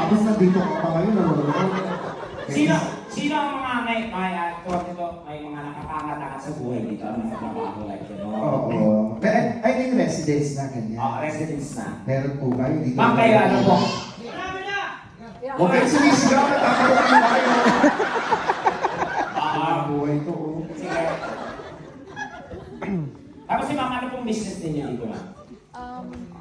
Tapos nandito ka pa ngayon, nanonood. Sino ang mga may mga nakakangat-angat sa buhay dito? Ang nagtatrabaho like yun? Oo. Pero I think residence na ganyan. Residence na. Meron po kayo dito. Ma'am, kayo ano po? Huwag kayo sumisigaw na takalagin na kayo. Ang buhay to, oh. Sige. Tapos si ma'am, ano pong business ninyo dito, ma'am?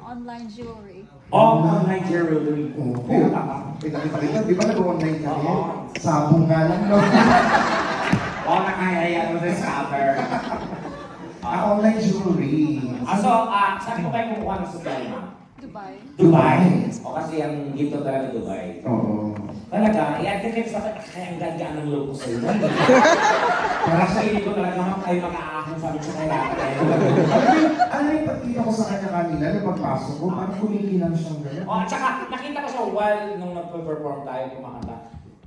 Online jewelry. Online jewelry. Oo. Oo, tama. Kita, di ba nag-online kami? Oo. Sabong nga lang, no? Nakahaya mo sa scammer. Online jewelry. Saan po kayo kumukuha ng supply, ma'am? Dubai. Dubai. O kasi ang dito talaga Dubai. Oo. Talaga, i-advocate sa akin, kaya ang ganda ng loob ko sa iyo. Para sa hindi ko talaga naman kayo mag-aahon sa amin sa kaya. Ano yung pagkita ko sa kanya kanina, na pagpasok ko, parang kumikinang siyang gano'n. At saka, nakita ko siya while nung nag-perform tayo, kumakanta.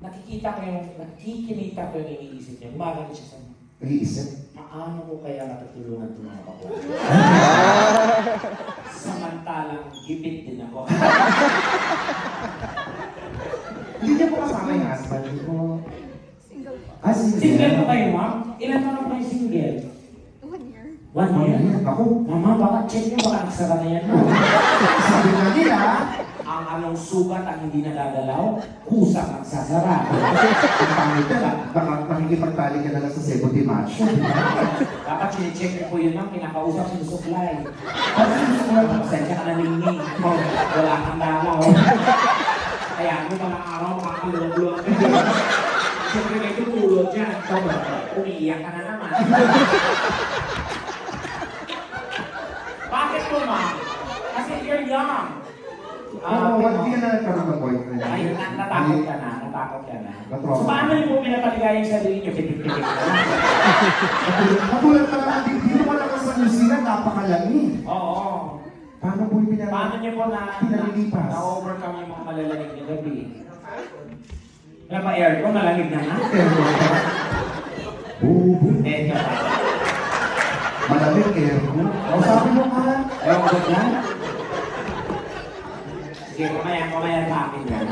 Nakikinita ko yung iniisip niya. Gumagano siya sa Nag-iisip. paano ko kaya natutulungan itong mga bakla? Samantalang gipit din ako. Hindi niya po kasama yung husband. Hindi po. Single po. Single. Single po kayo, ma'am? Ilan taon po yung single? 1 year. 1 year? Ako. Mama, baka check niyo, baka nagsara na yan. Sabi nga nila, Ang anong sugat ang hindi nagagalaw, kusang nagsasara. ang pangit na, baka makikipagtali ka na lang sa Cebu de Macho. Dapat sinecheck niyo po yun, ma'am, kinakausap sinusuklay. Pasensya ka na ningning. Wala kang dalaw. Kaya ano palang araw, makakalulog-lulog ka dyan. Siyempre may tutulog dyan. Umiiyak ka na naman. Bakit po, ma'am? Kasi you're young. Oo, hindi ka na nagkaroon ng boyfriend. Ay, natakot ka na. Natakot ka na. Natrauma. So, paano niyo po pinapaligaya yung sarili niyo? Pitik-pitik ka na. Katulad ka lang, hindi mo lang sa New Zealand, napakalami. Oo. Paano po yung Paano niyo po pinalilipas? na-overcome yung mga malalamig na gabi? Wala ba aircon? Malamig na nga? Bubu. Eh, ka pa. Malamig, aircon. O sabi mo ka, Ewan ko ba yan? Sige, kumaya sa akin yan.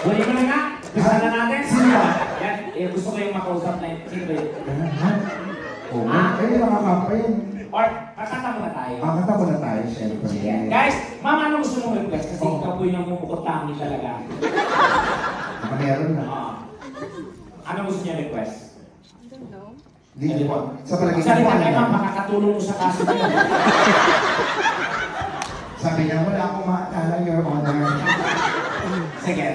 Huli mo na nga. Gusto na natin. Sino ba? Yan, gusto ko yung makausap na yun. Sino ba yun? Oo, eh, nakakapa yun. Or, kakanta muna tayo. Kanta mo na tayo, syempre. Sige. Guys, mama, ano gusto mong request? Kasi ikaw po yung namumukot tangi talaga. Meron na. Ano gusto niya request? I don't know. Hindi po. Sa palagay ko, Salita kayo, ma'am, ano? makakatulong mo sa kaso niyo. Sabi niya, wala akong maakala, Your Honor. Sige.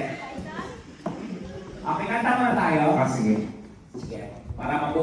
Okay, kanta muna tayo. Ah, sige. Sige. Para mabuhay.